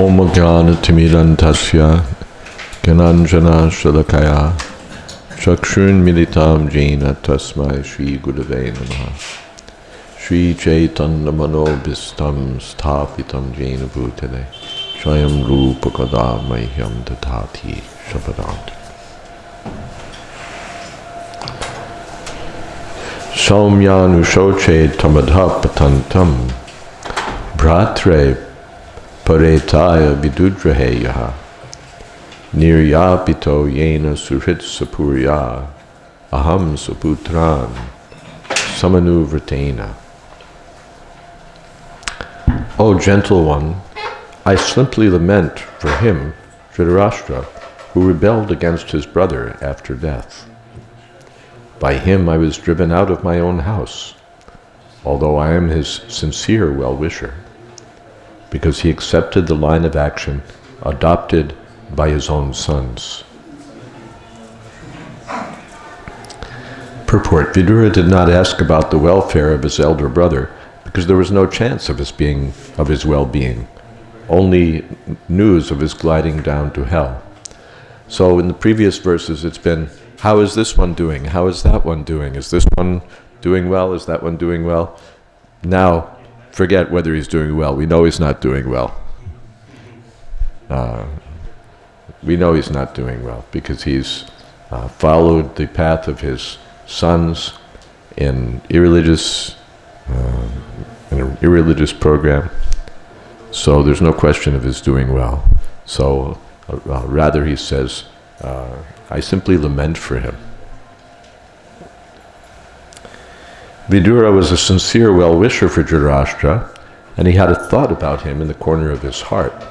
Om Jnana-timidantasya Gyananjana Shalakaya Chakshun Militam Jena Tasmai Shri Gurave Namaha Shri Chaitanya Manobhistam Sthapitam Jena Bhutale Swayam Rupa Kada Mahyam Dadati Shabadant Saumyanu Shoche Tamadha Patantam Bhratre Paretaya Vidudraheyaha Niryapito Yena Suhrit Sapurya Aham Saputran Samanuvratena. O gentle one, I simply lament for him, Dhritarashtra, who rebelled against his brother after death. By him I was driven out of my own house, although I am his sincere well-wisher, because he accepted the line of action adopted by his own sons. Purport: Vidura did not ask about the welfare of his elder brother because there was no chance of his well-being, only news of his gliding down to hell. So in the previous verses it's been, how is this one doing? How is that one doing? Is this one doing well? Is that one doing well? Now, forget whether he's doing well. We know he's not doing well. We know he's not doing well because he's followed the path of his sons in an irreligious program. So there's no question of his doing well. So rather he says, I simply lament for him. Vidura was a sincere well-wisher for Dhritarashtra, and he had a thought about him in the corner of his heart.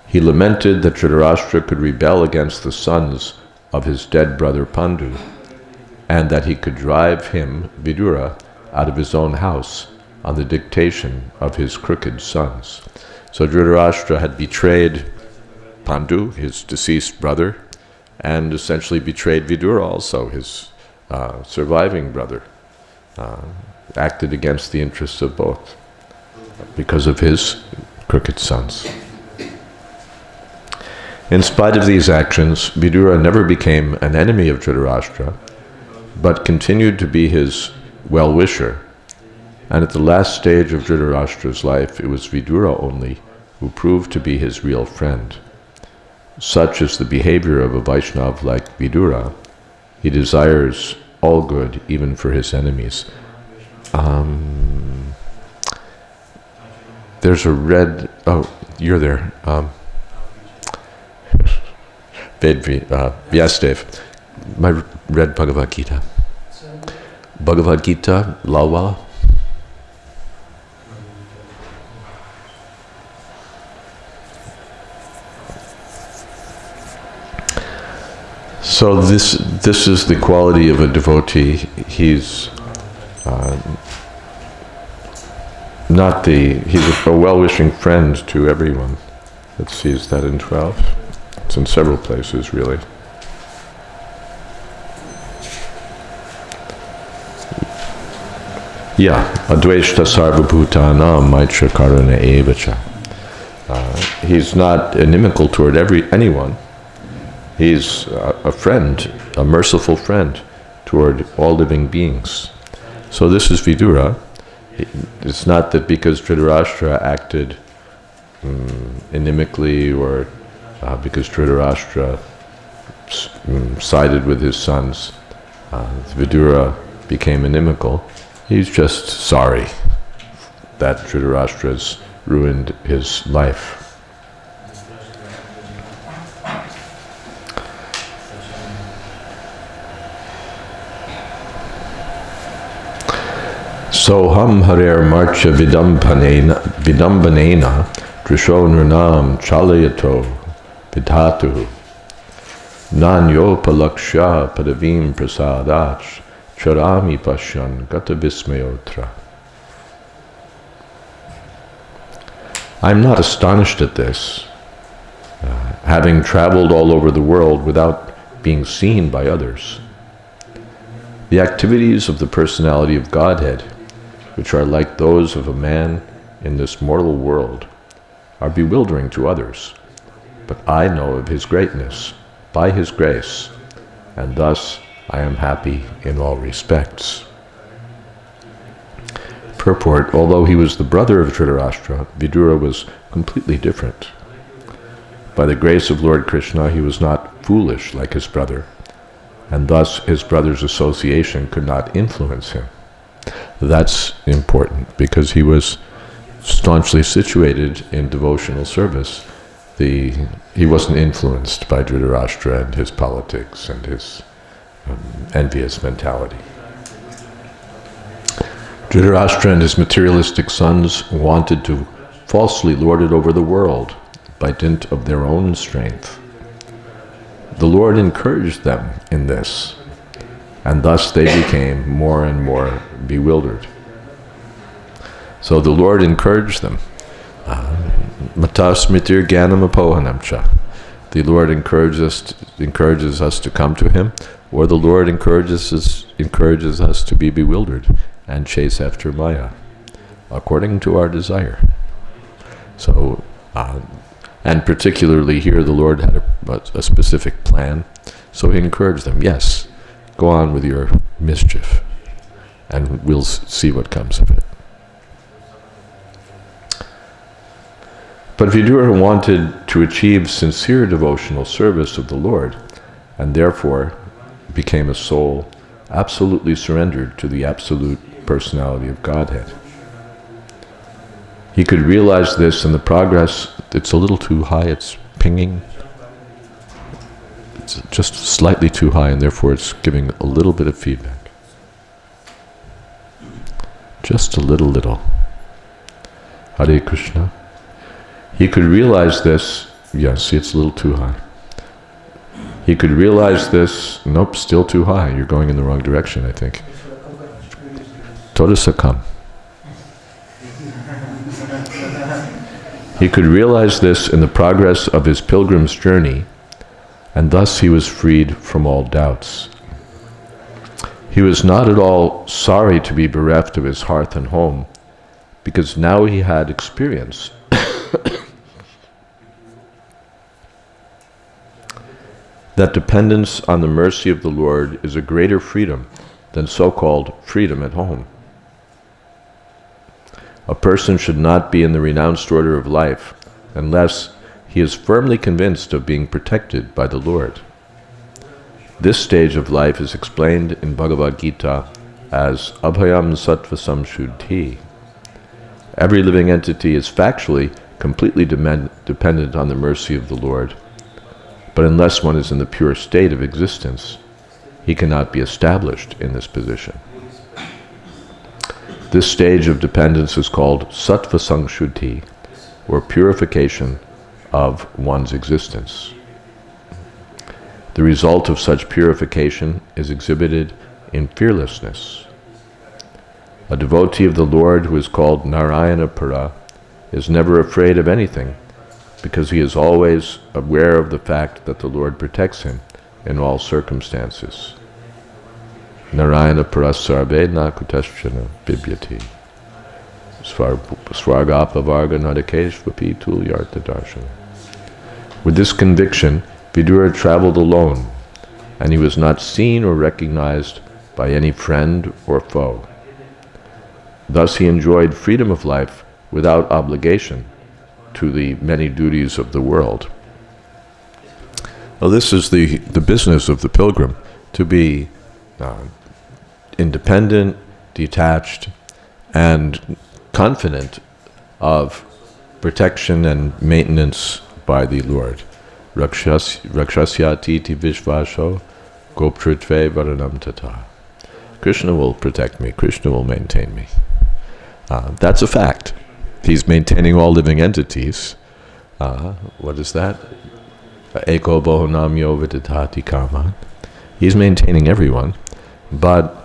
He lamented that Dhritarashtra could rebel against the sons of his dead brother Pandu, and that he could drive him, Vidura, out of his own house on the dictation of his crooked sons. So Dhritarashtra had betrayed Pandu, his deceased brother, and essentially betrayed Vidura also, his surviving brother. Acted against the interests of both because of his crooked sons. In spite of these actions, Vidura never became an enemy of Dhritarashtra, but continued to be his well-wisher. And at the last stage of Dhritarashtra's life, it was Vidura only who proved to be his real friend. Such is the behavior of a Vaishnava like Vidura. He desires all good, even for his enemies. There's a red, oh, you're there. Vyastev, my red Bhagavad Gita. Bhagavad Gita, Lalwala. So this is the quality of a devotee. He's he's a well-wishing friend to everyone. Let's see, is that in 12? It's in several places, really. Yeah, adveshta sarvabhutanam maitra karuna evacha. He's not inimical toward anyone. He's a friend, a merciful friend toward all living beings. So this is Vidura. It's not that because Dhritarashtra acted inimically or because Dhritarashtra sided with his sons, Vidura became inimical. He's just sorry that Dhritarashtra's ruined his life. Soham harer marcha vidambanena drisho nrunam chalayato vidhatu nanyopalaksha padavim prasadach charami pashyan gata vismayotra. I'm not astonished at this, having traveled all over the world without being seen by others. The activities of the personality of Godhead, which are like those of a man in this mortal world, are bewildering to others. But I know of his greatness, by his grace, and thus I am happy in all respects. Purport: although he was the brother of Dhritarashtra, Vidura was completely different. By the grace of Lord Krishna, he was not foolish like his brother, and thus his brother's association could not influence him. That's important, because he was staunchly situated in devotional service. He wasn't influenced by Dhritarashtra and his politics and his envious mentality. Dhritarashtra and his materialistic sons wanted to falsely lord it over the world by dint of their own strength. The Lord encouraged them in this, and thus they became more and more bewildered. So the Lord encouraged them. Mata smritir jnanam apohanam cha. The Lord encourages us to come to Him, or the Lord encourages us to be bewildered and chase after Maya, according to our desire. So, and particularly here, the Lord had a specific plan, so He encouraged them. Yes, go on with your mischief, and we'll see what comes of it. But Vidura wanted to achieve sincere devotional service of the Lord, and therefore became a soul absolutely surrendered to the absolute personality of Godhead. He could realize this in the progress. It's a little too high, it's pinging. It's just slightly too high, and therefore it's giving a little bit of feedback. Just a little. Hare Krishna. He could realize this. Yes, see, it's a little too high. He could realize this. Nope, still too high. You're going in the wrong direction, I think. Todasa kam. He could realize this in the progress of his pilgrim's journey, and thus he was freed from all doubts. He was not at all sorry to be bereft of his hearth and home, because now he had experience that dependence on the mercy of the Lord is a greater freedom than so-called freedom at home. A person should not be in the renounced order of life unless he is firmly convinced of being protected by the Lord. This stage of life is explained in Bhagavad Gita as Abhayam Sattva Samshuddhi. Every living entity is factually completely dependent on the mercy of the Lord, but unless one is in the pure state of existence, he cannot be established in this position. This stage of dependence is called Sattva Samshuddhi, or purification of one's existence. The result of such purification is exhibited in fearlessness. A devotee of the Lord who is called Narayana Para is never afraid of anything, because he is always aware of the fact that the Lord protects him in all circumstances. Narayana Parasarve na kutaschana bibyati. Swargapa varga nadakeshvapi tulyartha darshana. With this conviction, Vidura traveled alone, and he was not seen or recognized by any friend or foe. Thus he enjoyed freedom of life without obligation to the many duties of the world. Well, this is the business of the pilgrim, to be independent, detached, and confident of protection and maintenance by the Lord. Rakshasyati vishvasho goptritve varanam tata. Krishna will protect me, Krishna will maintain me. That's a fact. He's maintaining all living entities. What is that? Eko bohonamyo viditati karma. He's maintaining everyone. But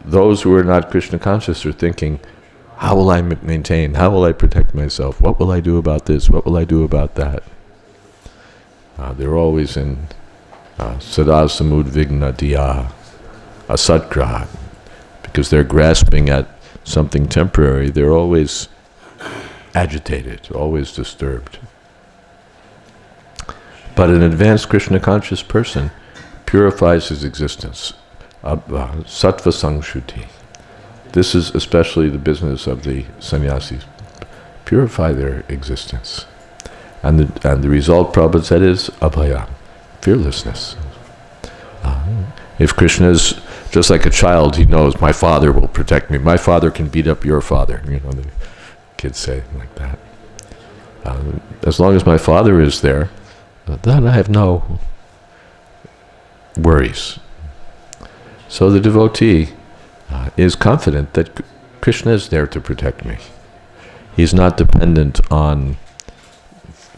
those who are not Krishna conscious are thinking, how will I maintain? How will I protect myself? What will I do about this? What will I do about that? They're always in sada samudvigna diya, asatgraha, because they're grasping at something temporary. They're always agitated, always disturbed. But an advanced Krishna conscious person purifies his existence. Sattva sangshuti. This is especially the business of the sannyasis. Purify their existence. And the result, Prabhupada said, is abhaya, fearlessness. If Krishna is just like a child, he knows, my father will protect me. My father can beat up your father. The kids say like that. As long as my father is there, then I have no worries. So the devotee is confident that Krishna is there to protect me. He's not dependent on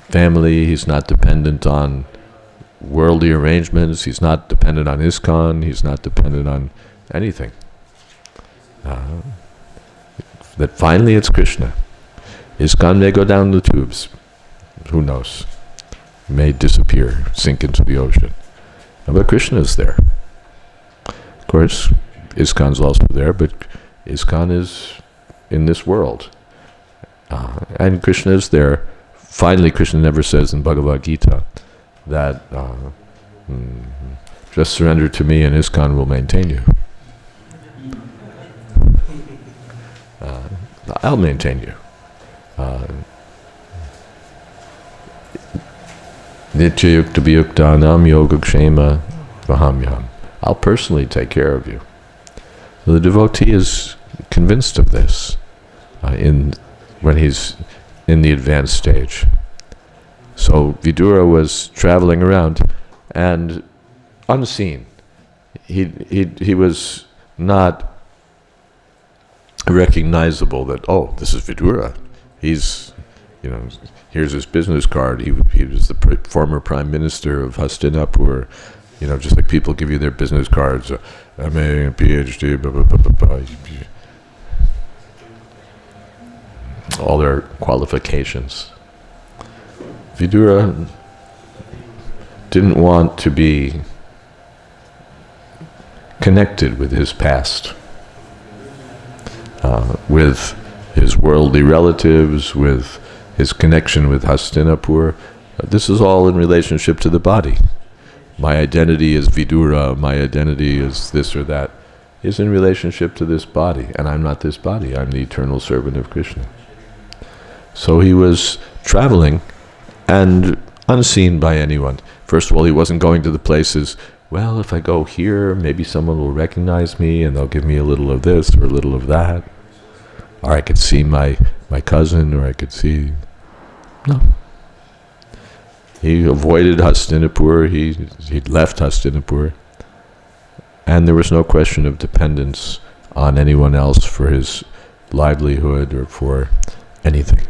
family, he's not dependent on worldly arrangements, he's not dependent on ISKCON, he's not dependent on anything. That finally it's Krishna. ISKCON may go down the tubes, who knows, may disappear, sink into the ocean. But Krishna is there. Of course, ISKCON's also there, but ISKCON is in this world. And Krishna is there. Finally, Krishna never says in Bhagavad Gita that just surrender to me and ISKCON will maintain you. I'll maintain you. Nitya yukta viyuktanam yoga kshema vahamyam. I'll personally take care of you. The devotee is convinced of this when he's in the advanced stage. So Vidura was traveling around and unseen. He was not recognizable that, oh, this is Vidura. He's, here's his business card. He was the former prime minister of Hastinapur. Just like people give you their business cards, MA, PhD, blah, blah, blah, blah, blah. All their qualifications. Vidura didn't want to be connected with his past, with his worldly relatives, with his connection with Hastinapur. This is all in relationship to the body. My identity is Vidura, my identity is this or that, is in relationship to this body, and I'm not this body, I'm the eternal servant of Krishna. So he was traveling and unseen by anyone. First of all, he wasn't going to the places, well, if I go here, maybe someone will recognize me and they'll give me a little of this or a little of that. Or I could see my cousin, or I could see... No. He avoided Hastinapur, he'd left Hastinapur, and there was no question of dependence on anyone else for his livelihood or for anything.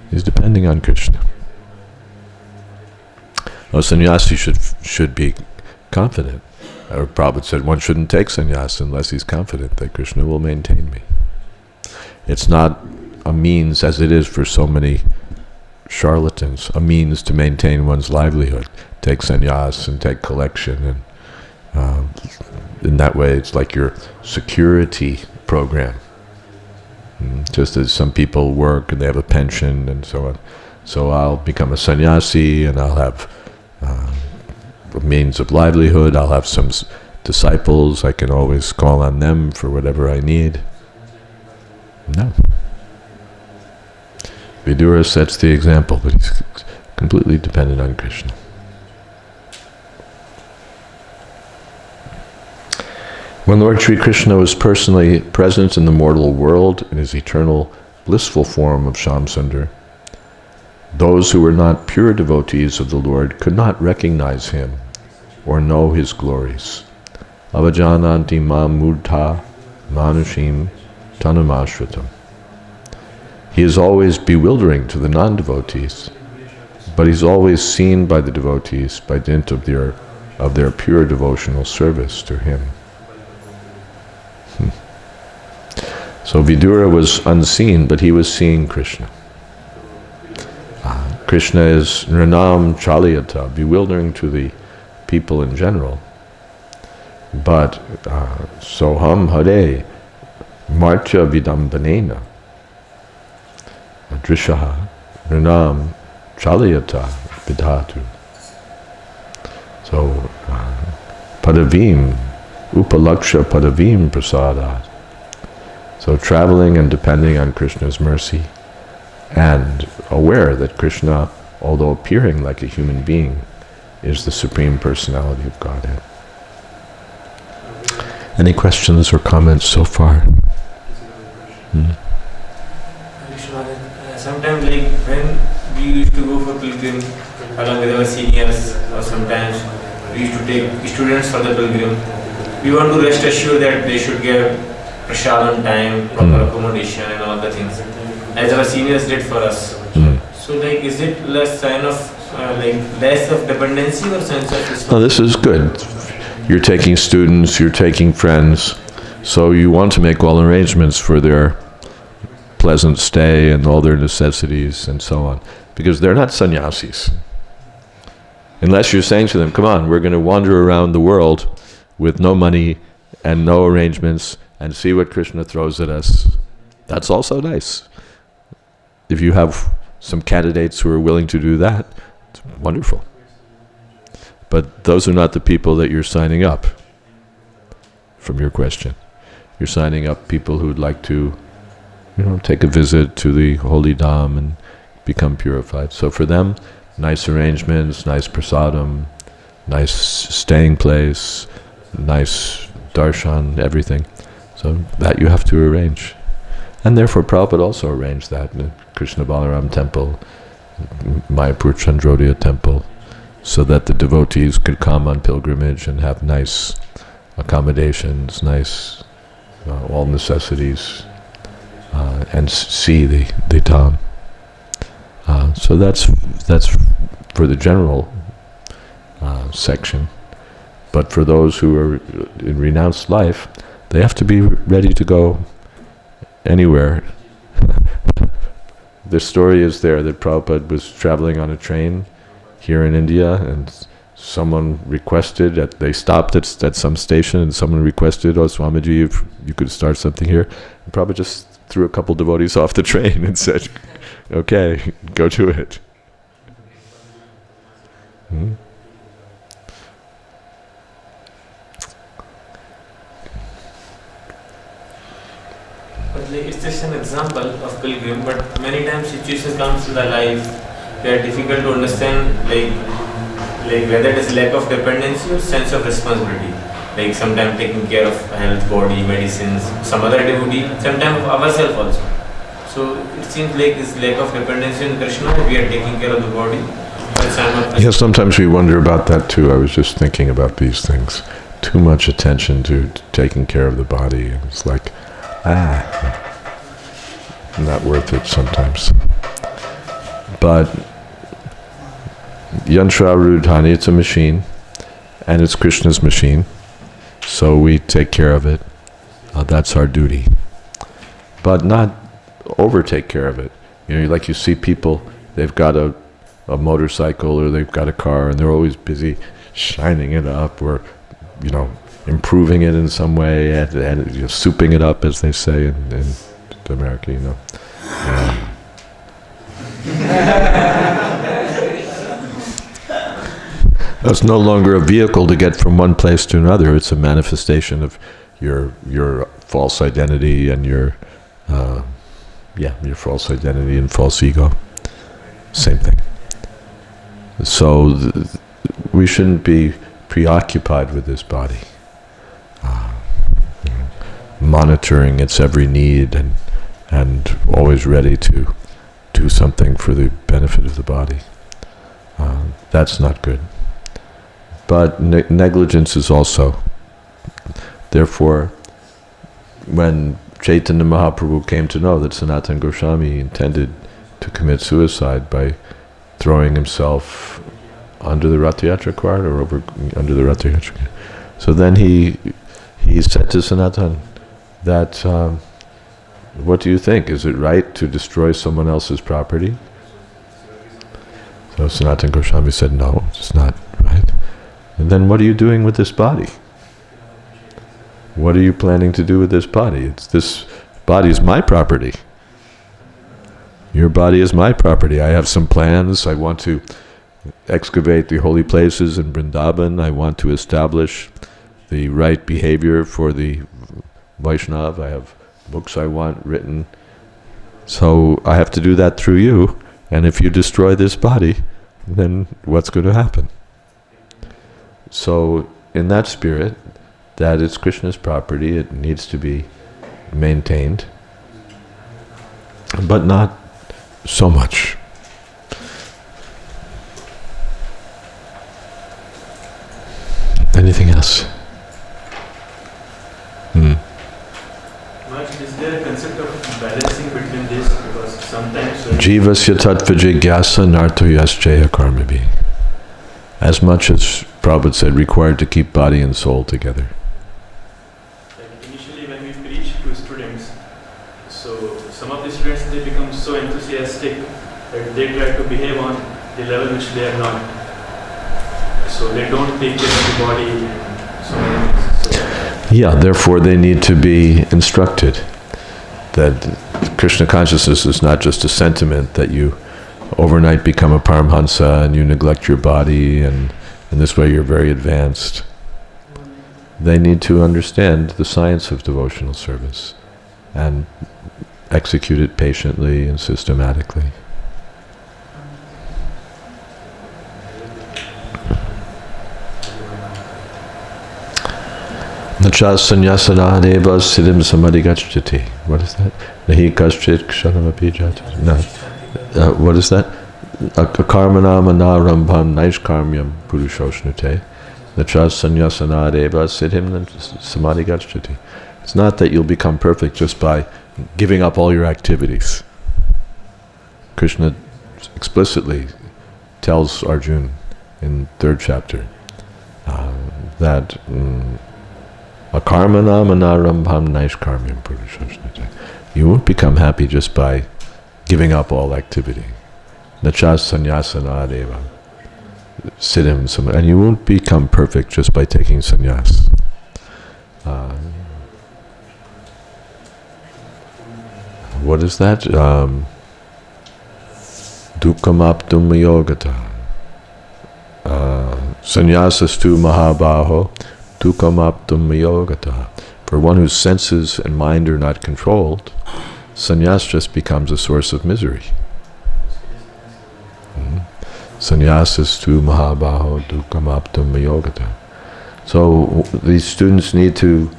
He's depending on Krishna. A sannyasi should be confident. Or Prabhupada said one shouldn't take sannyas unless he's confident that Krishna will maintain me. It's not a means, as it is for so many charlatans, a means to maintain one's livelihood. Take sannyas and take collection, and in that way it's like your security program. Just as some people work and they have a pension and so on. So I'll become a sannyasi and I'll have a means of livelihood. I'll have some disciples. I can always call on them for whatever I need. No. Vidura sets the example, but he's completely dependent on Krishna. When Lord Sri Krishna was personally present in the mortal world in his eternal blissful form of Shamsundar, those who were not pure devotees of the Lord could not recognize him or know his glories. Avajananti mam mudha manushim tanamashritam. He is always bewildering to the non-devotees, but he's always seen by the devotees by dint of their pure devotional service to him. So Vidura was unseen, but he was seeing Krishna. Krishna is Nranam Chalayata, bewildering to the people in general. But Soham Hare Martya Vidambanena. drishaha rinam chalayata vidhatu. So, padavim, upalaksha padavim prasadat. So traveling and depending on Krishna's mercy, and aware that Krishna, although appearing like a human being, is the Supreme Personality of Godhead. Any questions or comments so far? Sometimes, like when we used to go for pilgrim along with our seniors, or sometimes we used to take students for the pilgrim, we want to rest assured that they should get prasad on time, proper accommodation and all the things, as our seniors did for us. So like, is it less sign of less of dependency or sense of responsibility? No, this is good. You're taking students, you're taking friends, so you want to make all arrangements for their pleasant stay and all their necessities and so on, because they're not sannyasis. Unless you're saying to them, come on, we're going to wander around the world with no money and no arrangements and see what Krishna throws at us. That's also nice. If you have some candidates who are willing to do that, it's wonderful. But those are not the people that you're signing up, from your question. You're signing up people who'd like to, take a visit to the holy dham and become purified. So for them, nice arrangements, nice prasadam, nice staying place, nice darshan, everything. So that you have to arrange. And therefore Prabhupada also arranged that in the Krishna Balaram temple, Mayapur Chandrodaya temple, so that the devotees could come on pilgrimage and have nice accommodations, nice all necessities, and see the dham. So that's for the general section. But for those who are in renounced life, they have to be ready to go anywhere. The story is there that Prabhupada was traveling on a train here in India, and someone requested, they stopped at some station, and someone requested, oh Swamiji, if you could start something here. And Prabhupada just threw a couple devotees off the train and said, okay, go to it. But it's just an example of pilgrim, but many times situations comes in the life they are difficult to understand, like whether it is lack of dependency or sense of responsibility. Like sometimes taking care of health, body, medicines, some other devotee, sometimes of ourselves also. So it seems like this lack of dependency on Krishna, we are taking care of the body. Yeah, sometimes we wonder about that too. I was just thinking about these things. Too much attention to taking care of the body. It's like, not worth it sometimes. But Yantra Rudhani, it's a machine, and it's Krishna's machine, so we take care of it. That's our duty. But not overtake care of it. Like you see people, they've got a motorcycle or they've got a car, and they're always busy shining it up or, improving it in some way, and souping it up, as they say in America, It's no longer a vehicle to get from one place to another. It's a manifestation of your false identity and your false identity and false ego. Same thing. So we shouldn't be preoccupied with this body, monitoring its every need and always ready to do something for the benefit of the body. That's not good. But negligence is also. Therefore, when Chaitanya Mahaprabhu came to know that Sanatana Goswami intended to commit suicide by throwing himself under the Rath Yatra cart or under the Rath Yatra cart, so then he said to Sanatana that, what do you think? Is it right to destroy someone else's property? So Sanatana Goswami said, no, it's not right. And then what are you doing with this body? What are you planning to do with this body? This body is my property. Your body is my property. I have some plans. I want to excavate the holy places in Vrindavan. I want to establish the right behavior for the Vaishnav. I have books I want written. So I have to do that through you. And if you destroy this body, then what's going to happen? So in that spirit, that it's Krishna's property, it needs to be maintained, but not so much. Anything else? Is there a concept of balancing between this? Because sometimes Jivasya tattva jigyasa narto yaschaya karmabhi. As much as Prabhupada said, required to keep body and soul together. like initially when we preach to students, so some of the students, they become so enthusiastic that they try to behave on the level which they are not. So they don't take care of the body and so many things. So Yeah, therefore they need to be instructed that Krishna consciousness is not just a sentiment that you overnight become a Paramhansa and you neglect your body and in this way you're very advanced. They need to understand the science of devotional service and execute it patiently and systematically. Nacha sannyasana deva siddhim samadhigacchati. What is that? Nahi kaschit kshanamapi jata. No. What is that? Akarmanam anarambham naishkarmyam purushoshnute. Nacha sannyasana deva siddhim samadhigacchati. It's not that you'll become perfect just by giving up all your activities. Krishna explicitly tells Arjuna in 3rd chapter that Akarmanam anarambham naishkarmyam purushoshnate. You won't become happy just by giving up all activity. Nacha sannyasana deva siddhim, and you won't become perfect just by taking sannyas. What is that? Dukkam aptum yogata. Sannyasastu mahabaho. Dukkam aptum yogata. For one whose senses and mind are not controlled, sannyas just becomes a source of misery. Sannyasastu mahabaho dukkam aptum yogata. So these students need to,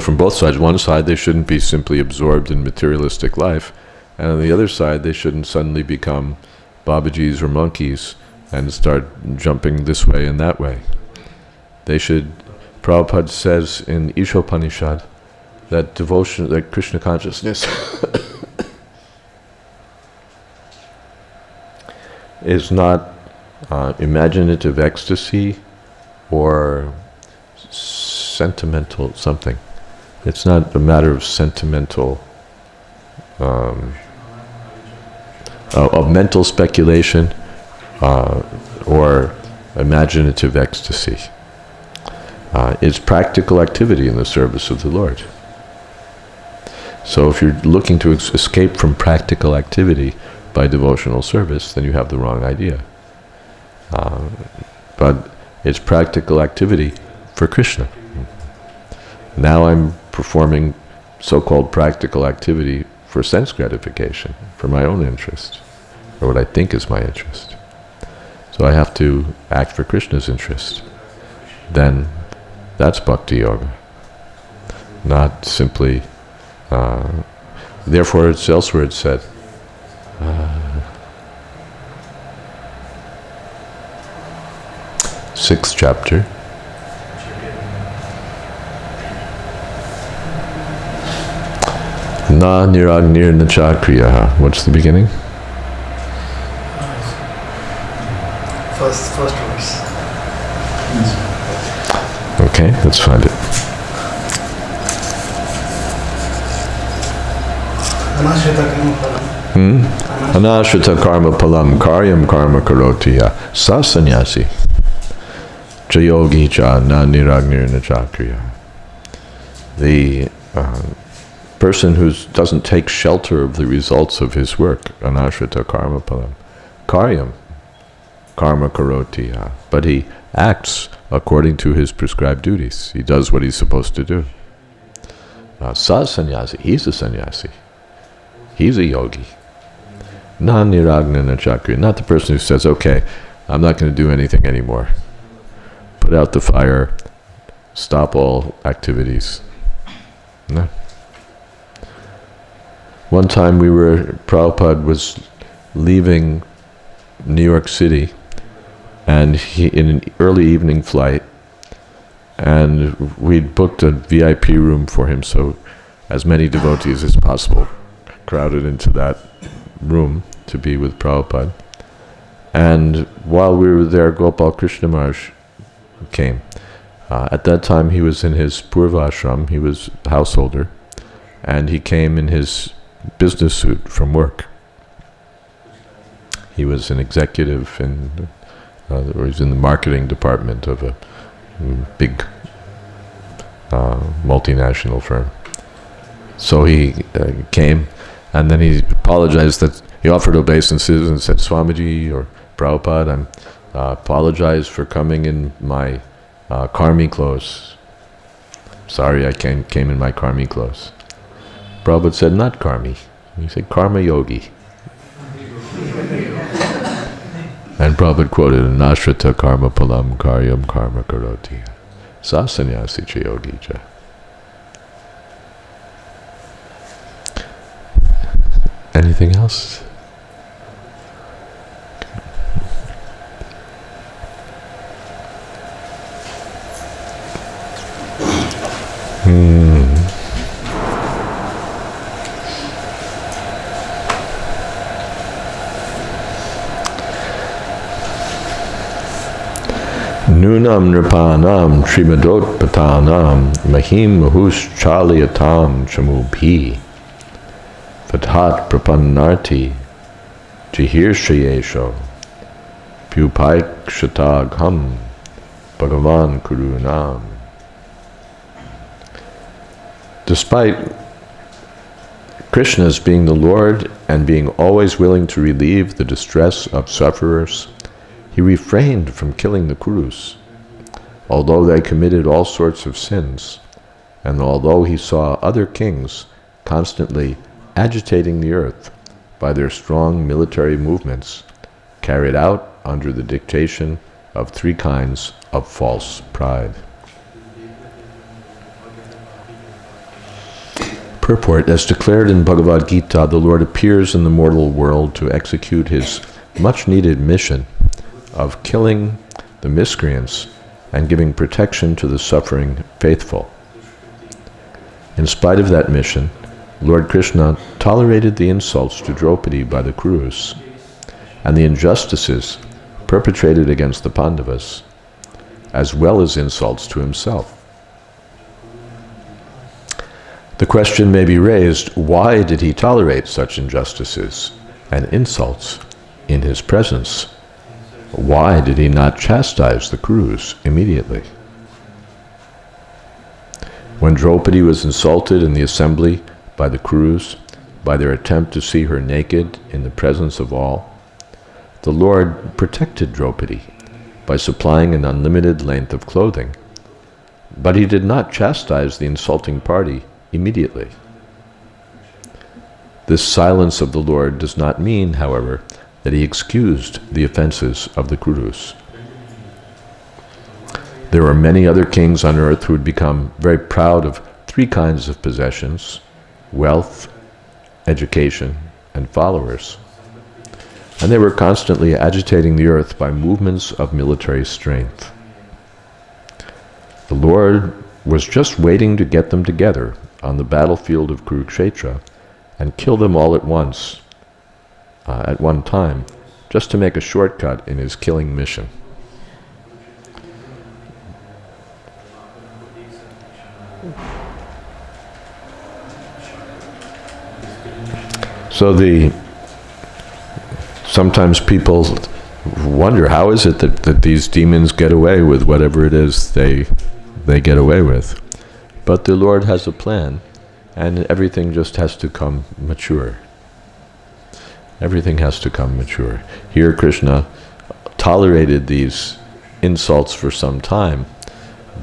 from both sides. One side, they shouldn't be simply absorbed in materialistic life, and on the other side, they shouldn't suddenly become Babajis or monkeys and start jumping this way and that way. They should. Prabhupada says in Ishopanishad that devotion, that Krishna consciousness is not imaginative ecstasy or sentimental something. It's not a matter of sentimental, of mental speculation or imaginative ecstasy. It's practical activity in the service of the Lord. So if you're looking to escape from practical activity by devotional service, then you have the wrong idea. But it's practical activity for Krishna. Now I'm performing so-called practical activity for sense gratification, for my own interest, or what I think is my interest. So I have to act for Krishna's interest. Then that's bhakti yoga. Not simply, therefore it's elsewhere it's said, 6th chapter, Na niragnir nachakriyaha. What's the beginning? First verse. Okay, let's find it. Anashrita karma palam karyam karma karotiya sa sannyasi jayogi cha na niragnir nachakriya. The person who doesn't take shelter of the results of his work, anashrita karma palam, karyam, karma karoti, but he acts according to his prescribed duties. He does what he's supposed to do. Sa sannyasi, he's a sannyasi. He's a yogi. Na niragnana chakri, not the person who says, okay, I'm not going to do anything anymore. Put out the fire, stop all activities. No. One time Prabhupada was leaving New York City, and he in an early evening flight, and we'd booked a VIP room for him, so as many devotees as possible crowded into that room to be with Prabhupada. And while we were there, Gopal Krishna Maharaj came. At that time he was in his Purva ashram, he was a householder, and he came in his business suit from work. He was an executive or he was in the marketing department of a big multinational firm. So he came, and then he apologized that he offered obeisances and said, Swamiji or Prabhupada, I apologize for coming in my karmi clothes. Sorry, I came in my karmi clothes. Prabhupada said, not karmi. He said, karma yogi. And Prabhupada quoted, Nashrita karma palam karyam karma karoti. Sa sannyasi cha yogi cha. Anything else? Nunam nripanam trimadot patanam mahim mahus chaliyatam chamubhi Fathat prapannarti jihirshayesho pupaik shatagham bhagavan kurunam. Despite Krishna's being the Lord and being always willing to relieve the distress of sufferers, he refrained from killing the Kurus, although they committed all sorts of sins, and although he saw other kings constantly agitating the earth by their strong military movements, carried out under the dictation of three kinds of false pride. Purport: as declared in Bhagavad Gita, the Lord appears in the mortal world to execute his much-needed mission of killing the miscreants and giving protection to the suffering faithful. In spite of that mission, Lord Krishna tolerated the insults to Draupadi by the Kurus and the injustices perpetrated against the Pandavas, as well as insults to himself. The question may be raised, why did he tolerate such injustices and insults in his presence? Why did he not chastise the Kurus immediately? When Draupadi was insulted in the assembly by the Kurus, by their attempt to see her naked in the presence of all, the Lord protected Draupadi by supplying an unlimited length of clothing, but he did not chastise the insulting party immediately. This silence of the Lord does not mean, however, that he excused the offenses of the Kurus. There are many other kings on earth who had become very proud of three kinds of possessions: wealth, education, and followers. And they were constantly agitating the earth by movements of military strength. The Lord was just waiting to get them together on the battlefield of Kurukshetra and kill them all at once, at one time, just to make a shortcut in his killing mission. So sometimes people wonder, how is it that these demons get away with whatever it is they get away with? But the Lord has a plan, and everything just has to come mature. Everything has to come mature. Here Krishna tolerated these insults for some time,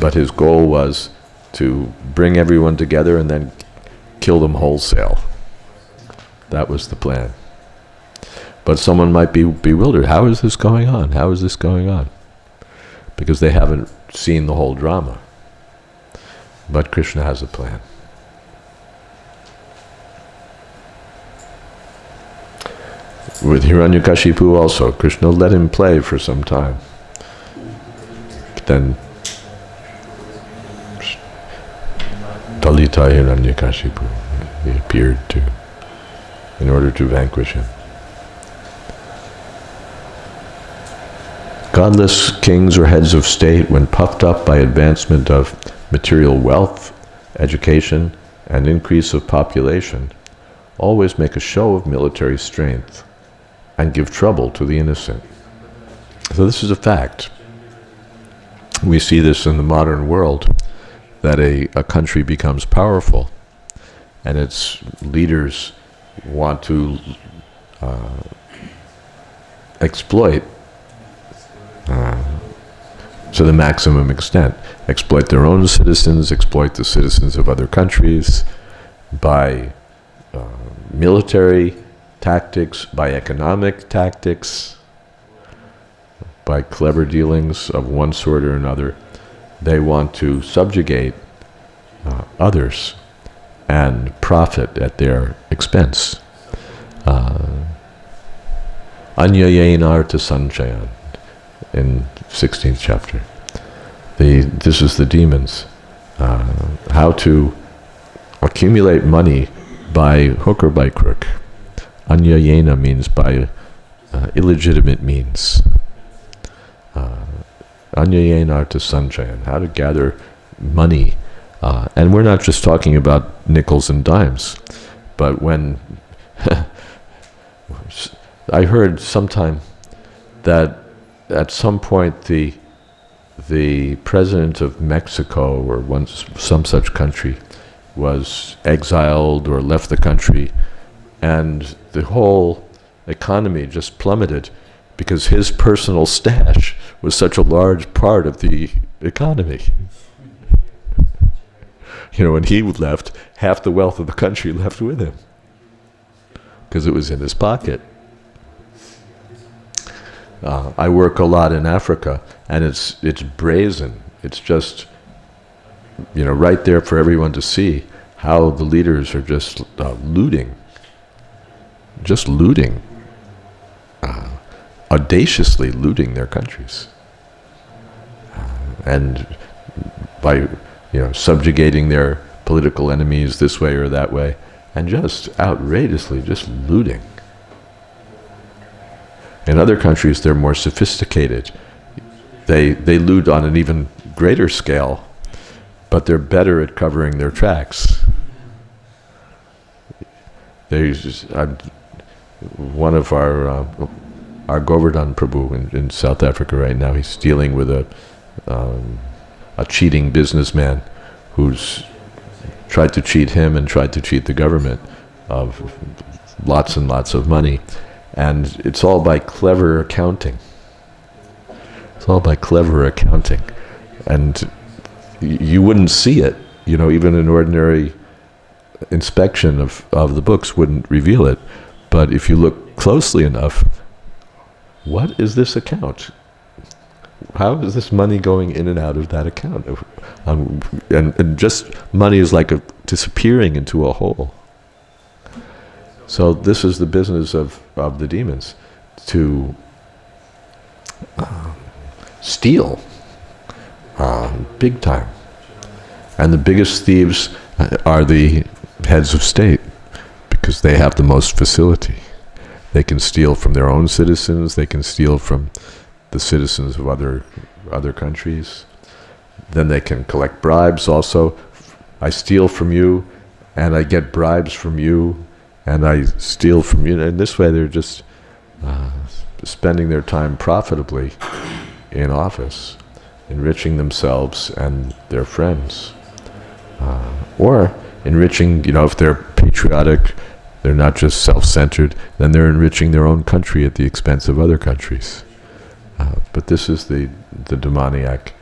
but his goal was to bring everyone together and then kill them wholesale. That was the plan. But someone might be bewildered. How is this going on? How is this going on? Because they haven't seen the whole drama. But Krishna has a plan. With Hiranyakashipu also, Krishna let him play for some time. But then Dalita Hiranyakashipu, he appeared in order to vanquish him. Godless kings or heads of state, when puffed up by advancement of material wealth, education, and increase of population, always make a show of military strength and give trouble to the innocent. So this is a fact. We see this in the modern world, that a country becomes powerful and its leaders want to exploit to the maximum extent. Exploit their own citizens, exploit the citizens of other countries by military tactics, by economic tactics, by clever dealings of one sort or another. They want to subjugate others and profit at their expense. Ujjain artha sanchayan, in 16th chapter. This is the demons. How to accumulate money by hook or by crook. Ujjain means by illegitimate means. Ujjain artha sanchayan, how to gather money. And we're not just talking about nickels and dimes, but when I heard sometime that at some point the president of Mexico or some such country was exiled or left the country, and the whole economy just plummeted because his personal stash was such a large part of the economy. When he left, half the wealth of the country left with him because it was in his pocket. I work a lot in Africa, and it's brazen. It's just, right there for everyone to see how the leaders are just looting, audaciously looting their countries, and by subjugating their political enemies this way or that way, and just outrageously just looting. In other countries, they're more sophisticated. They loot on an even greater scale, but they're better at covering their tracks. One of our Govardhan Prabhu in South Africa right now, he's dealing with a cheating businessman who's tried to cheat him and tried to cheat the government of lots and lots of money. And it's all by clever accounting. And you wouldn't see it. Even an ordinary inspection of the books wouldn't reveal it. But if you look closely enough, what is this account? How is this money going in and out of that account? And just money is like disappearing into a hole. So this is the business of the demons, to steal big time. And the biggest thieves are the heads of state, because they have the most facility. They can steal from their own citizens, they can steal from the citizens of other countries. Then they can collect bribes also. I steal from you, and I get bribes from you, and I steal from you. And this way they're just spending their time profitably in office, enriching themselves and their friends. Or enriching, if they're patriotic, they're not just self-centered, then they're enriching their own country at the expense of other countries. But this is the demoniac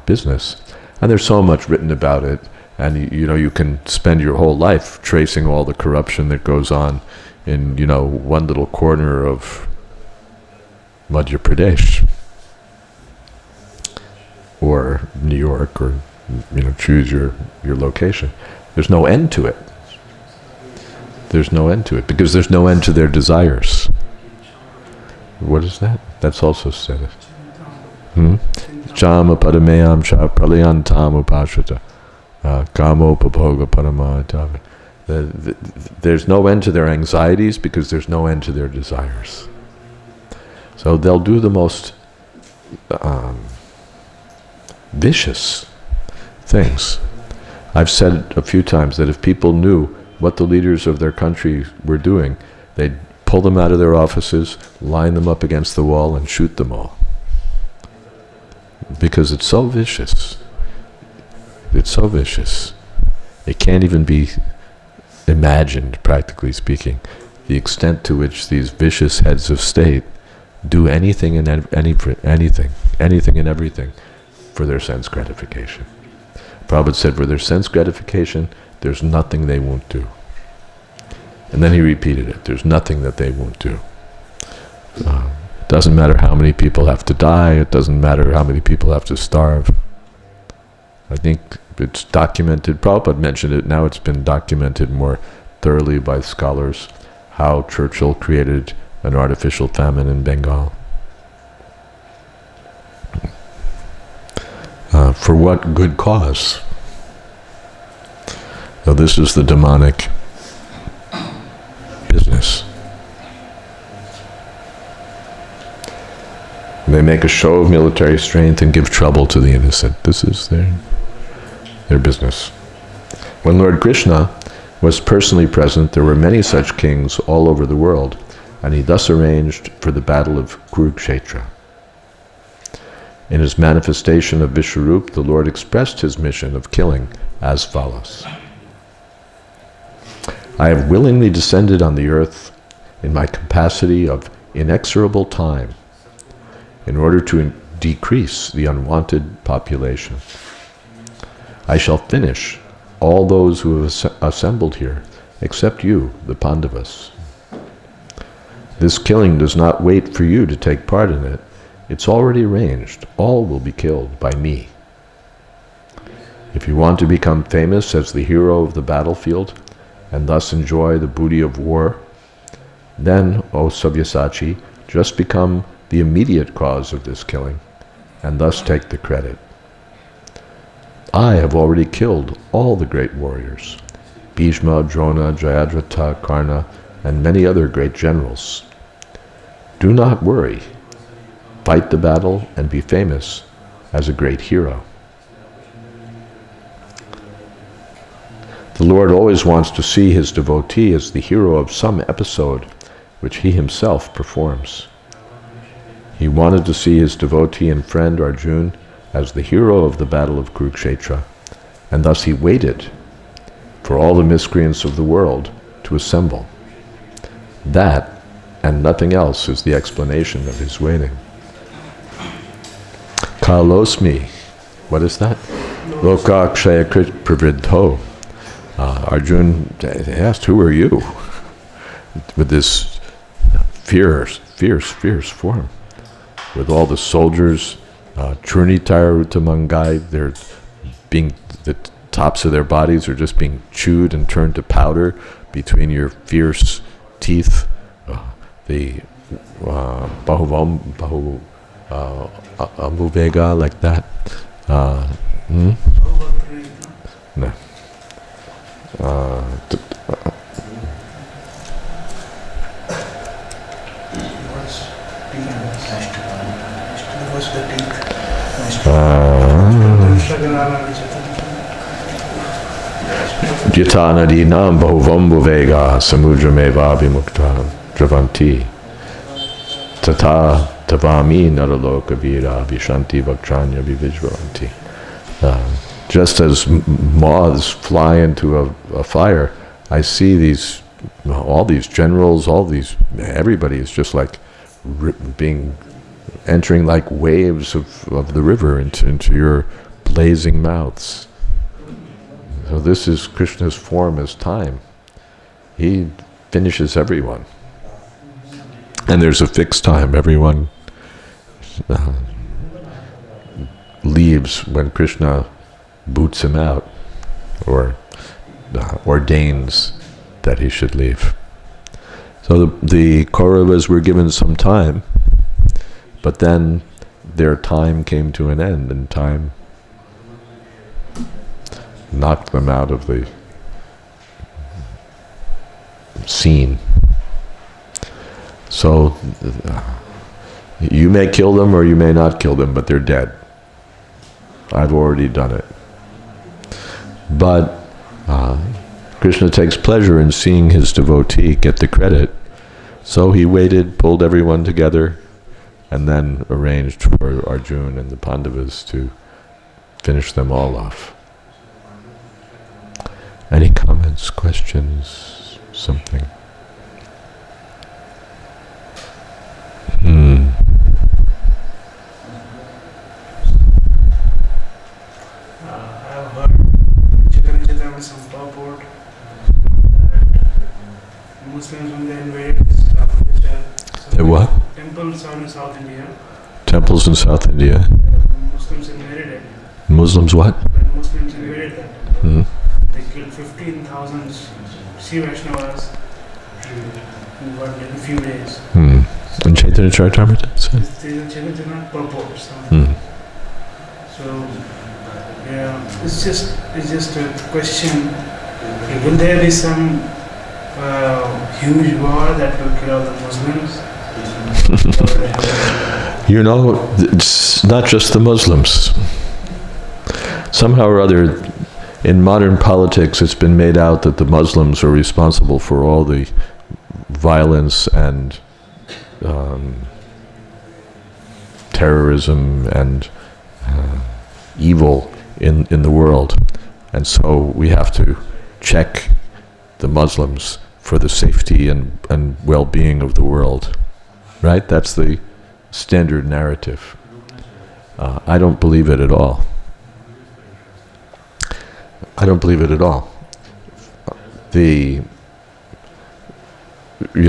business. And there's so much written about it, and you can spend your whole life tracing all the corruption that goes on in, one little corner of Madhya Pradesh or New York, or choose your location. There's no end to it. There's no end to it, because there's no end to their desires. What is that? That's also said. Chama parameyam cha pralayantam upashrita kamo papoga paramatava. There's no end to their anxieties, because there's no end to their desires. So they'll do the most vicious things. I've said a few times that if people knew what the leaders of their country were doing, they'd pull them out of their offices, line them up against the wall, and shoot them all. Because it's so vicious. It's so vicious. It can't even be imagined, practically speaking, the extent to which these vicious heads of state do anything and anything and everything for their sense gratification. Prabhupada said, for their sense gratification, there's nothing they won't do. And then he repeated it, there's nothing that they won't do. It doesn't matter how many people have to die, it doesn't matter how many people have to starve. I think it's documented, Prabhupada mentioned it, now it's been documented more thoroughly by scholars, how Churchill created an artificial famine in Bengal. For what good cause? So this is the demonic business. They make a show of military strength and give trouble to the innocent. This is their business. When Lord Krishna was personally present, there were many such kings all over the world, and he thus arranged for the battle of Kurukshetra. In his manifestation of Vishwarup, the Lord expressed his mission of killing as follows. I have willingly descended on the earth in my capacity of inexorable time in order to decrease the unwanted population. I shall finish all those who have assembled here, except you, the Pandavas. This killing does not wait for you to take part in it. It's already arranged. All will be killed by me. If you want to become famous as the hero of the battlefield, and thus enjoy the booty of war, then, O Sabyasachi, just become the immediate cause of this killing, and thus take the credit. I have already killed all the great warriors, Bhishma, Drona, Jayadratha, Karna, and many other great generals. Do not worry. Fight the battle and be famous as a great hero. The Lord always wants to see his devotee as the hero of some episode which he himself performs. He wanted to see his devotee and friend Arjuna as the hero of the battle of Kurukshetra, and thus he waited for all the miscreants of the world to assemble. That, and nothing else, is the explanation of his waiting. Kalosmi, what is that? Lokakshaya pravridho. Arjuna asked, who are you? With this fierce form. With all the soldiers, Churnitara Utamangai, the tops of their bodies are just being chewed and turned to powder between your fierce teeth. The Amuvega, like that. No. Yatanadinam bahuvambuvega samudrameva vimukta dravanti tata tavami naraloka vira vishanti vaktranya vivijvaranti. Just as moths fly into a fire, I see all these generals, everybody is just like entering like waves of the river into your blazing mouths. So this is Krishna's form as time. He finishes everyone. And there's a fixed time. Everyone leaves when Krishna boots him out or ordains that he should leave. So the Kauravas were given some time, but then their time came to an end, and time knocked them out of the scene. So you may kill them or you may not kill them, but they're dead. I've already done it. But Krishna takes pleasure in seeing his devotee get the credit. So he waited, pulled everyone together, and then arranged for Arjuna and the Pandavas to finish them all off. Any comments, questions, something? I've heard there was some purport that Muslims, when they invaded South Asia, The what? temples are in South India. Temples in South India. Muslims invaded it. Muslims what? When Muslims invaded it, Hmm. they killed 15,000 Sri Vaishnavas in a few days. And Chaitanya Charitamrita? These are not purports. Hmm. So, yeah, it's just a question. Will there be some huge war that will kill all the Muslims? You know, it's not just the Muslims. Somehow or other, in modern politics, it's been made out that the Muslims are responsible for all the violence and terrorism and evil in the world. And so we have to check the Muslims for the safety and well-being of the world. Right? That's the standard narrative. I don't believe it at all. I don't believe it at all.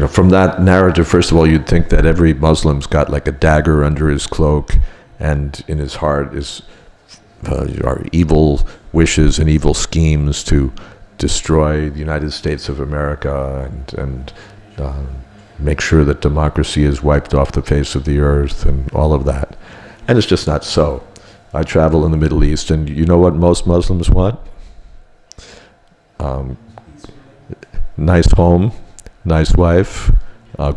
From that narrative, first of all, you'd think that every Muslim's got like a dagger under his cloak, and in his heart are evil wishes and evil schemes to destroy the United States of America and make sure that democracy is wiped off the face of the earth and all of that. And it's just not so. I travel in the Middle East, and you know what most Muslims want? Nice home, nice wife,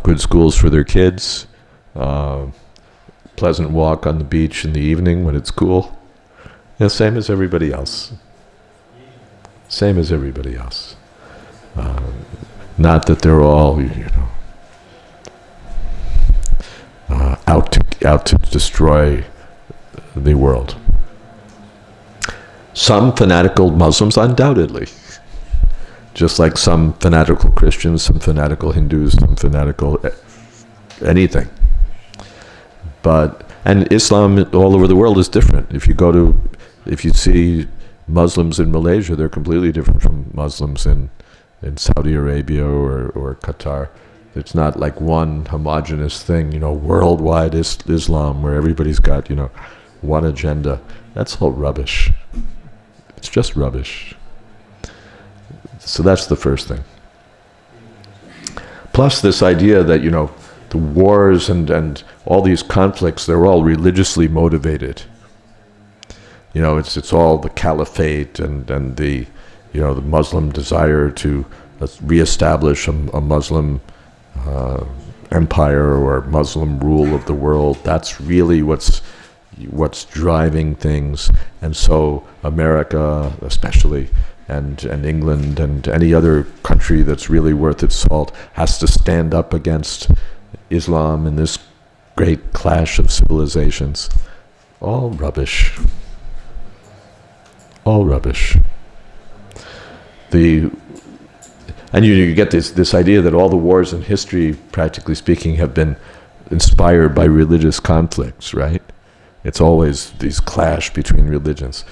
good schools for their kids, pleasant walk on the beach in the evening when it's cool. Same as everybody else. Same as everybody else. Not that they're all, out to destroy the world. Some fanatical Muslims, undoubtedly. Just like some fanatical Christians, some fanatical Hindus, some fanatical anything. And Islam all over the world is different. If you see Muslims in Malaysia, they're completely different from Muslims in Saudi Arabia or Qatar. It's not like one homogenous thing, worldwide Islam where everybody's got, one agenda. That's all rubbish. It's just rubbish. So that's the first thing. Plus this idea that, the wars and all these conflicts, they're all religiously motivated. It's all the caliphate and the, the Muslim desire to reestablish a Muslim empire or Muslim rule of the world. That's really what's driving things. And so America, especially, and England and any other country that's really worth its salt has to stand up against Islam in this great clash of civilizations. All rubbish. All rubbish. And you get this idea that all the wars in history, practically speaking, have been inspired by religious conflicts, right? It's always these clash between religions,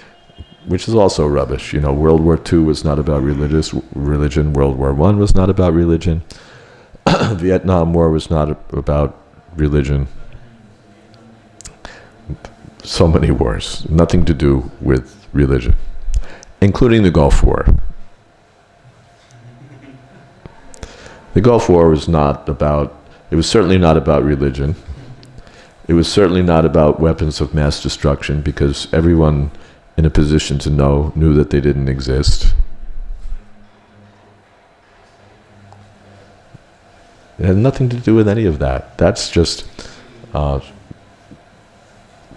which is also rubbish. World War II was not about religion. World War I was not about religion. Vietnam War was not about religion. So many wars, nothing to do with religion, including the Gulf War. The Gulf War was it was certainly not about religion. It was certainly not about weapons of mass destruction, because everyone in a position to know knew that they didn't exist. It had nothing to do with any of that. That's just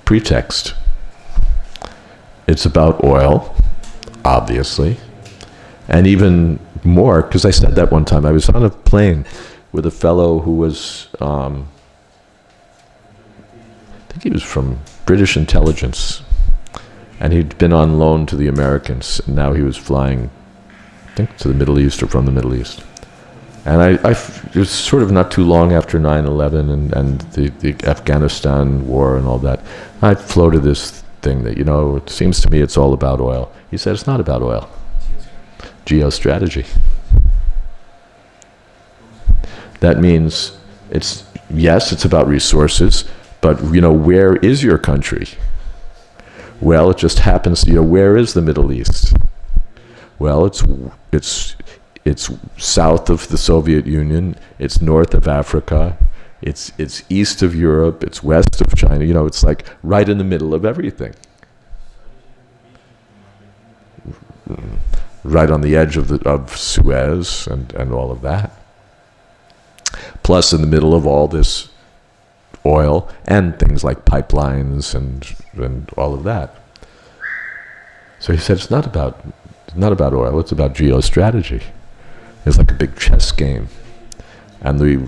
pretext. It's about oil, obviously, and even more, because I said that one time. I was on a plane with a fellow who was, I think he was from British intelligence, and he'd been on loan to the Americans, and now he was flying, I think, to the Middle East or from the Middle East. And it was sort of not too long after 9/11 and the Afghanistan war and all that. I floated this thing that, it seems to me it's all about oil. He said, it's not about oil. Geostrategy. That means it's about resources, but, where is your country? Well, it just happens, where is the Middle East? Well, it's south of the Soviet Union, it's north of Africa, it's east of Europe, it's west of China, it's like right in the middle of everything. Right on the edge of Suez and all of that. Plus in the middle of all this oil and things like pipelines and all of that. So he said it's not about oil, it's about geostrategy. It's like a big chess game. And the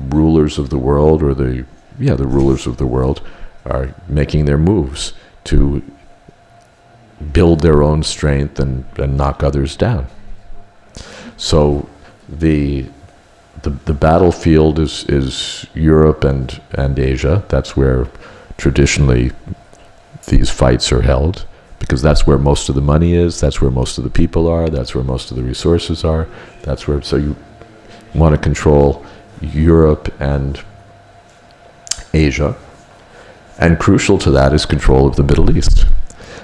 rulers of the world, or the rulers of the world are making their moves to build their own strength and knock others down. So the battlefield is Europe and Asia. That's where traditionally these fights are held, because that's where most of the money is, that's where most of the people are, that's where most of the resources are, so you want to control Europe and Asia, and crucial to that is control of the Middle East.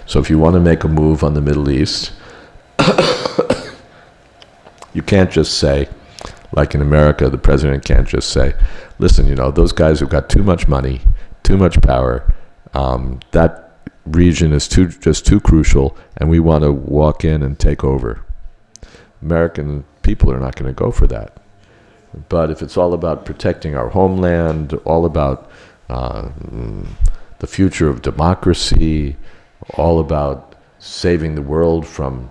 So if you want to make a move on the Middle East, you can't just say, like in America, the president can't just say, listen, those guys have got too much money, too much power, that region is just too crucial, and we want to walk in and take over. American people are not going to go for that. But if it's all about protecting our homeland, all about the future of democracy, all about saving the world from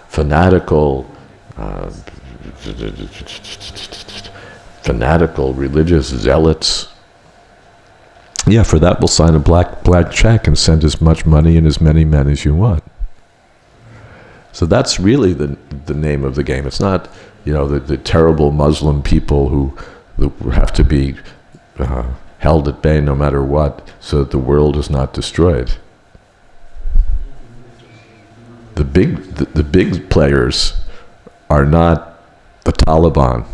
fanatical religious zealots, for that we'll sign a black check and send as much money and as many men as you want. So that's really the name of the game. It's not, the terrible Muslim people who have to be held at bay no matter what, so that the world is not destroyed. The big players are not the Taliban.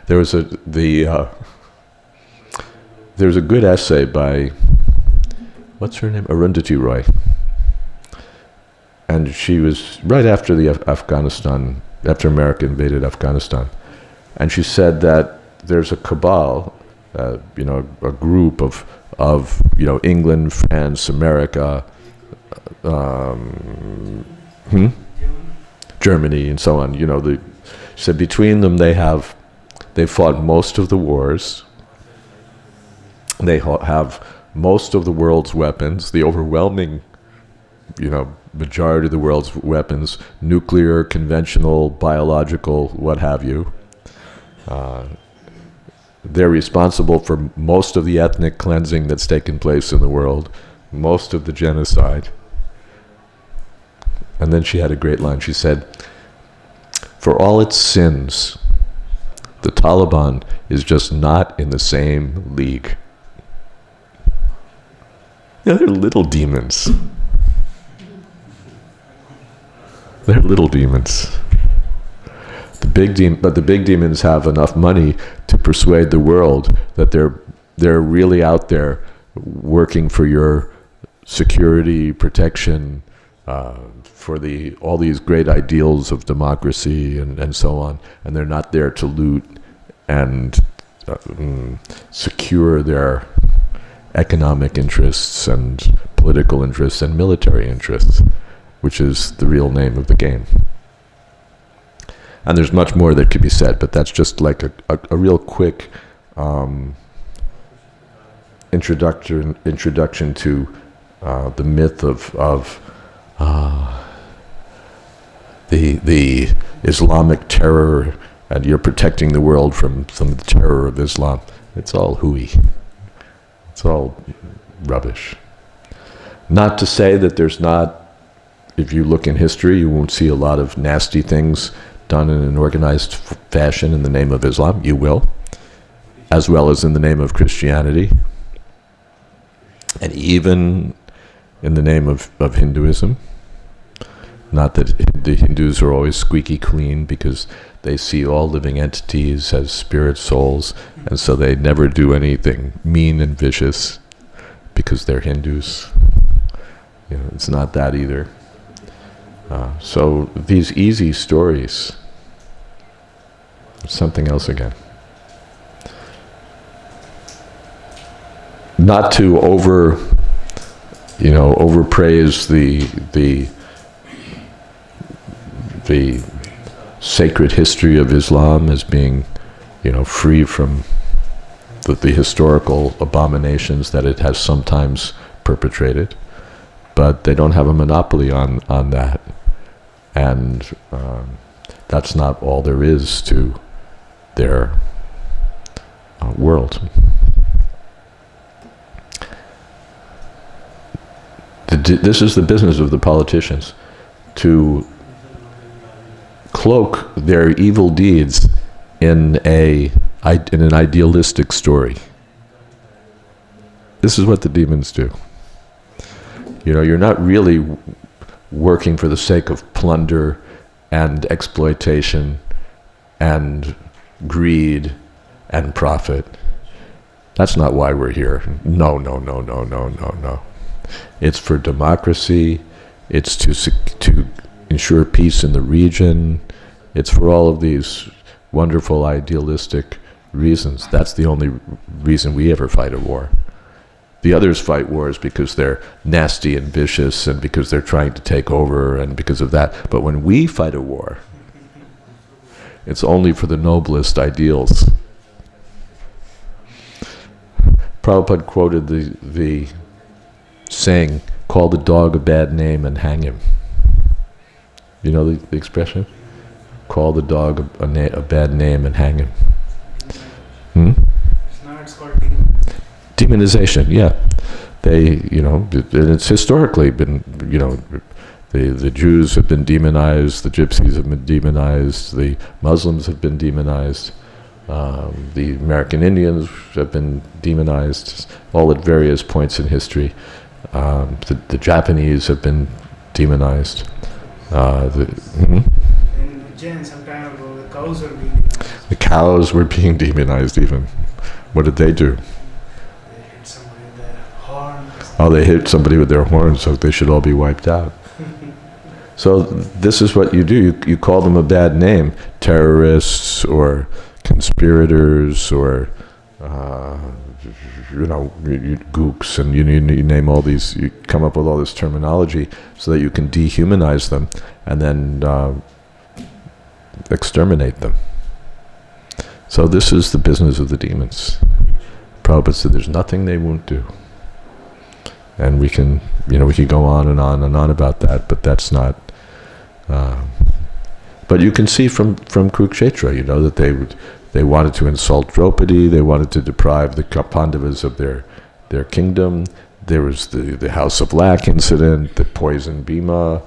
There's a good essay by, what's her name? Arundhati Roy. And she was right after after America invaded Afghanistan. And she said that there's a cabal, a group of England, France, America, Germany, and so on. She said between them they fought most of the wars. They have most of the world's weapons, the overwhelming, majority of the world's weapons, nuclear, conventional, biological, what have you. They're responsible for most of the ethnic cleansing that's taken place in the world. most of the genocide. And then she had a great line. She said, "For all its sins, the Taliban is just not in the same league." Yeah, they're little demons. They're little demons. But the big demons have enough money to persuade the world that they're really out there working for your security, protection, for all these great ideals of democracy and so on, and they're not there to loot and secure their economic interests and political interests and military interests, which is the real name of the game. And there's much more that could be said, but that's just like a real quick introduction to the myth of the Islamic terror, and you're protecting the world from the terror of Islam. It's all hooey. It's all rubbish. Not to say that there's not, if you look in history, you won't see a lot of nasty things done in an organized fashion in the name of Islam. You will, as well as in the name of Christianity, and even in the name of Hinduism. Not that the Hindus are always squeaky clean, because they see all living entities as spirit souls, and so they never do anything mean and vicious because they're Hindus. It's not that either. So these easy stories, something else again. Not to overpraise the sacred history of Islam as being, free from the historical abominations that it has sometimes perpetrated, but they don't have a monopoly on that, and that's not all there is to their world. This is the business of the politicians, to cloak their evil deeds in an idealistic story. This is what the demons do. You're not really working for the sake of plunder and exploitation and greed and profit. That's not why we're here. No. It's for democracy. It's to ensure peace in the region. It's for all of these wonderful idealistic reasons. That's the only reason we ever fight a war. The others fight wars because they're nasty and vicious, and because they're trying to take over, and because of that. But when we fight a war, it's only for the noblest ideals. Prabhupada quoted the saying, "Call the dog a bad name and hang him." You know the expression? Call the dog a bad name and hang him. Now it's called demonization. Yeah, and it's historically been, the Jews have been demonized, the Gypsies have been demonized, the Muslims have been demonized, the American Indians have been demonized, all at various points in history. The Japanese have been demonized. In Ujjain, some time ago, the cows were being demonized. The cows were being demonized even. What did they do? They hit somebody with their horn. Oh, they hit somebody with their horns, so they should all be wiped out. So this is what you do. You call them a bad name. Terrorists or conspirators or, gooks, and you name all these, you come up with all this terminology so that you can dehumanize them and then exterminate them. So this is the business of the demons. Prabhupada said there's nothing they won't do. And we can go on and on and on about that, but that's not... but you can see from Kurukshetra, that they wanted to insult Draupadi, they wanted to deprive the Pandavas of their kingdom, there was the House of Lac incident, the poison Bhima,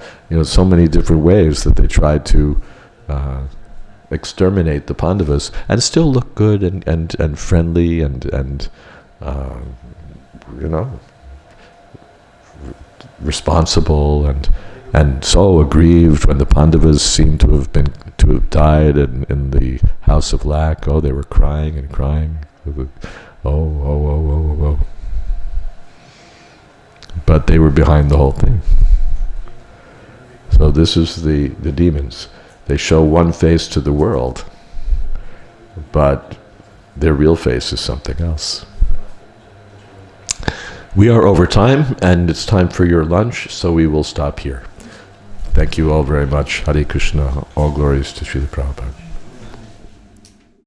so many different ways that they tried to exterminate the Pandavas and still look good and friendly and responsible and so aggrieved when the Pandavas seemed to have died in the House of Lac. Oh, they were crying and crying. Oh. But they were behind the whole thing. So this is the demons. They show one face to the world, but their real face is something else. We are over time, and it's time for your lunch, so we will stop here. Thank you all very much. Hare Krishna. All glories to Srila Prabhupada.